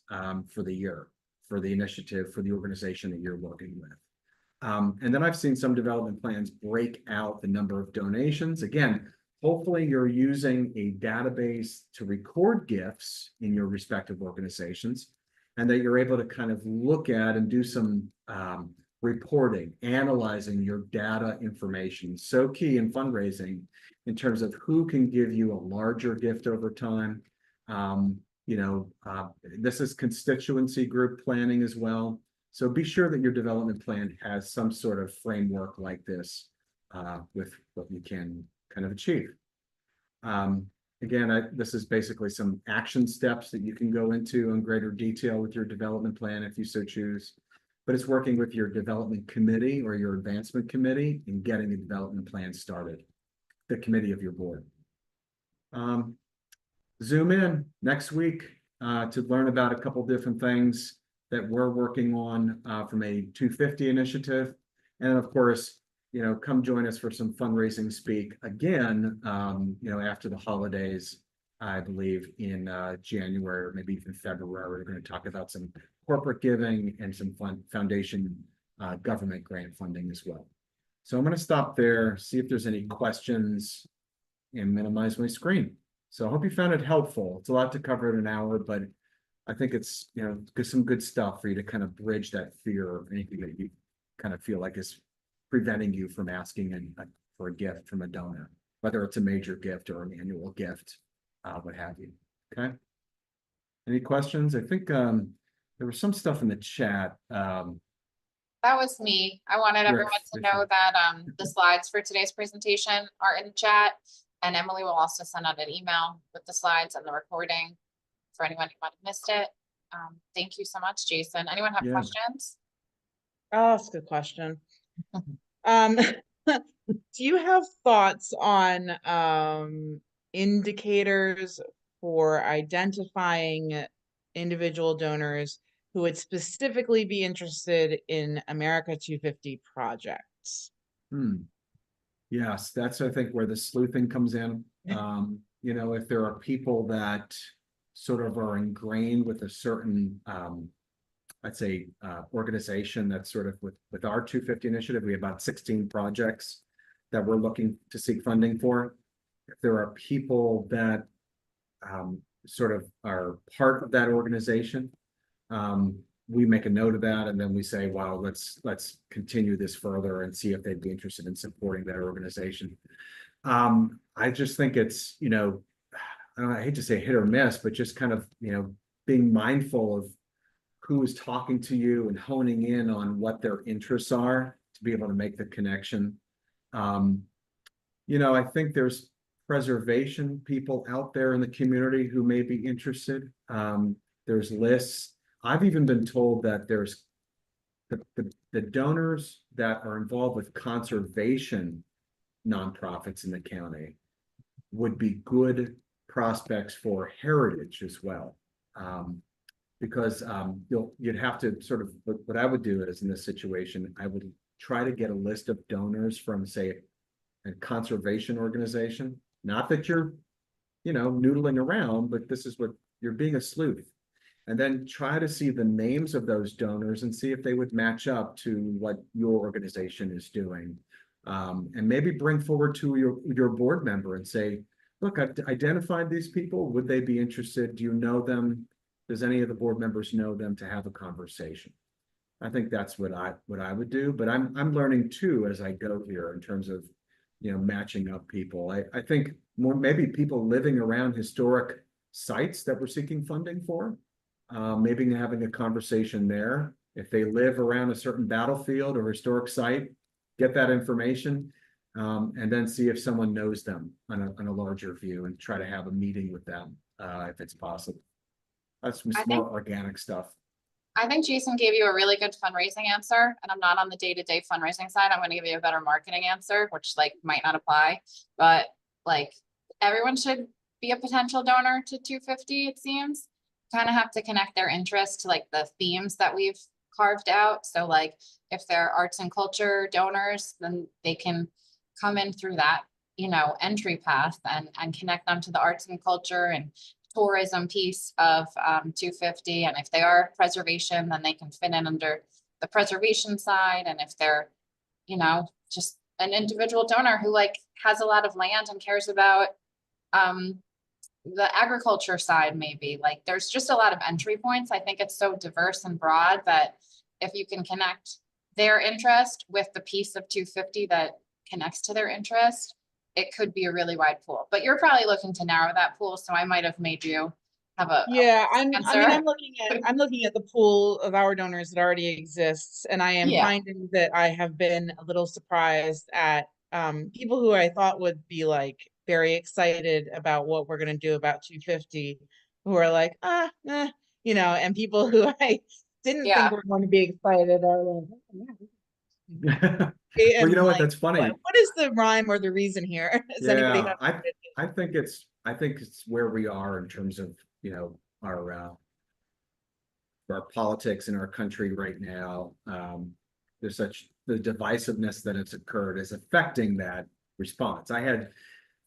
for the year, for the initiative, for the organization that you're working with. And then I've seen some development plans break out the number of donations. Again, hopefully you're using a database to record gifts in your respective organizations, and that you're able to kind of look at and do some reporting, analyzing your data information. So key in fundraising in terms of who can give you a larger gift over time. This is constituency group planning as well. So be sure that your development plan has some sort of framework like this with what you can kind of achieve. Again, this is basically some action steps that you can go into in greater detail with your development plan if you so choose. But it's working with your development committee or your advancement committee and getting the development plan started, the committee of your board. Zoom in next week to learn about a couple different things that we're working on from a 250 initiative. And of course, come join us for some fundraising speak again, after the holidays, I believe in January or maybe even February. We're going to talk about some corporate giving and some foundation government grant funding as well. So I'm going to stop there, see if there's any questions, and minimize my screen. So I hope you found it helpful. It's a lot to cover in an hour, but I think it's, some good stuff for you to kind of bridge that fear of anything that you kind of feel like is preventing you from asking for a gift from a donor, whether it's a major gift or an annual gift, what have you. Okay. Any questions? I think there was some stuff in the chat. That was me. I wanted everyone to know that the slides for today's presentation are in the chat, and Emily will also send out an email with the slides and the recording for anyone who might have missed it. Thank you so much, Jason. Anyone have questions? I'll ask a question. Do you have thoughts on indicators for identifying individual donors who would specifically be interested in America 250 projects? Yes, that's I think where the sleuthing comes in. you know, if there are people that sort of are ingrained with a certain, I'd say, organization that's sort of with our 250 initiative, we have about 16 projects that we're looking to seek funding for. If there are people that sort of are part of that organization, we make a note of that, and then we say, wow, let's continue this further and see if they'd be interested in supporting that organization. I just think it's, you know, I hate to say hit or miss, but just kind of, you know, being mindful of who is talking to you and honing in on what their interests are to be able to make the connection. You know, I think there's preservation people out there in the community who may be interested. There's lists. I've even been told that there's the donors that are involved with conservation nonprofits in the county would be good prospects for heritage as well. Because you'd have to sort of, what I would do is in this situation, I would try to get a list of donors from, say, a conservation organization. Not that you're, you know, noodling around, but this is what you're being a sleuth. And then try to see the names of those donors and see if they would match up to what your organization is doing. And maybe bring forward to your board member and say, look, I've identified these people. Would they be interested? Do you know them? Does any of the board members know them, to have a conversation? I think that's what I would do, but I'm learning too as I go here in terms of, you know, matching up people. I think more maybe people living around historic sites that we're seeking funding for, maybe having a conversation there. If they live around a certain battlefield or historic site, get that information, and then see if someone knows them on a larger view and try to have a meeting with them, if it's possible. That's more organic stuff. I think Jason gave you a really good fundraising answer, and I'm not on the day-to-day fundraising side. I'm going to give you a better marketing answer, which like might not apply, but like everyone should be a potential donor to 250. It seems kind of have to connect their interest to like the themes that we've carved out. So like if they're arts and culture donors, then they can come in through that, you know, entry path and connect them to the arts and culture and tourism piece of 250. And if they are preservation, then they can fit in under the preservation side. And if they're, you know, just an individual donor who like has a lot of land and cares about the agriculture side, maybe like there's just a lot of entry points. I think it's so diverse and broad that if you can connect their interest with the piece of 250 that connects to their interest, it could be a really wide pool. But you're probably looking to narrow that pool, so I might have made you have a I'm looking at the pool of our donors that already exists, and I am finding that I have been a little surprised at people who I thought would be like very excited about what we're going to do about 250, who are like, you know, and people who I didn't think were going to be excited are like, well, you know what? That's funny. What is the rhyme or the reason here? Does anybody have I think it's where we are in terms of, you know, our politics in our country right now. There's such the divisiveness that has occurred is affecting that response. I had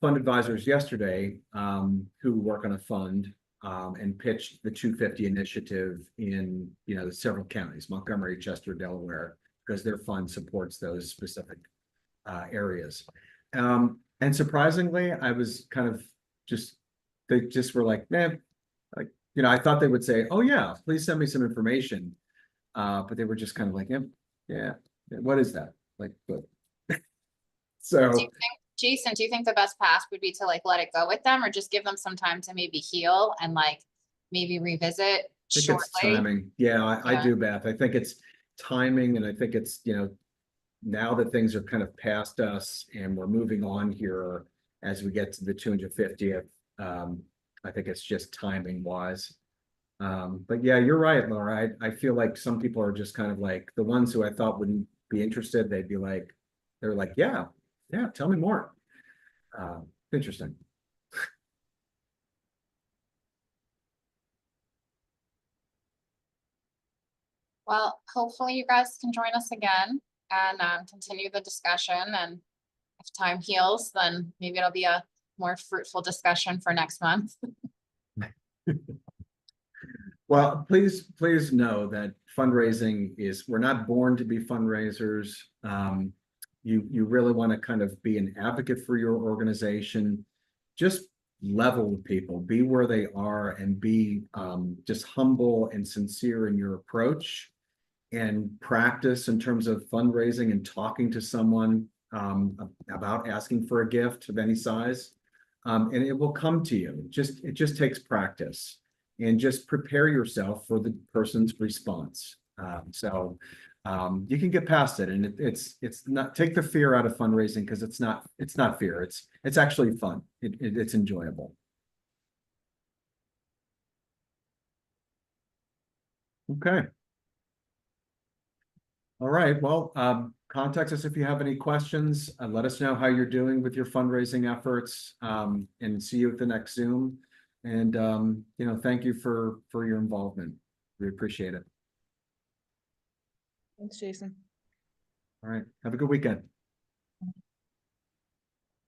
fund advisors yesterday who work on a fund and pitched the 250 initiative in, you know, several counties, Montgomery, Chester, Delaware, because their fund supports those specific areas. And surprisingly, I was kind of they just were like, man, like, you know, I thought they would say, oh yeah, please send me some information. But they were just kind of like, yeah, what is that? Like, but so do you think, Jason, do you think the best path would be to like let it go with them, or just give them some time to maybe heal and like maybe revisit shortly? It's timing. Yeah, I do, Beth. I think it's timing, and I think it's, you know, now that things are kind of past us and we're moving on here as we get to the 250th, I think it's just timing wise. But yeah, you're right, Laura. I feel like some people are just kind of like the ones who I thought wouldn't be interested. They'd be like, they're like, yeah, tell me more. Interesting. Well, hopefully you guys can join us again and continue the discussion. And if time heals, then maybe it'll be a more fruitful discussion for next month. Well, please know that fundraising is, we're not born to be fundraisers. You really want to kind of be an advocate for your organization. Just level with people, be where they are, and be just humble and sincere in your approach, and practice in terms of fundraising and talking to someone about asking for a gift of any size. And it will come to you. It just takes practice, and just prepare yourself for the person's response. You can get past it, and it's not, take the fear out of fundraising, because it's not fear. It's actually fun. It's enjoyable. Okay. All right. Well, contact us if you have any questions. Let us know how you're doing with your fundraising efforts, and see you at the next Zoom. And, thank you for your involvement. We appreciate it. Thanks, Jason. All right. Have a good weekend.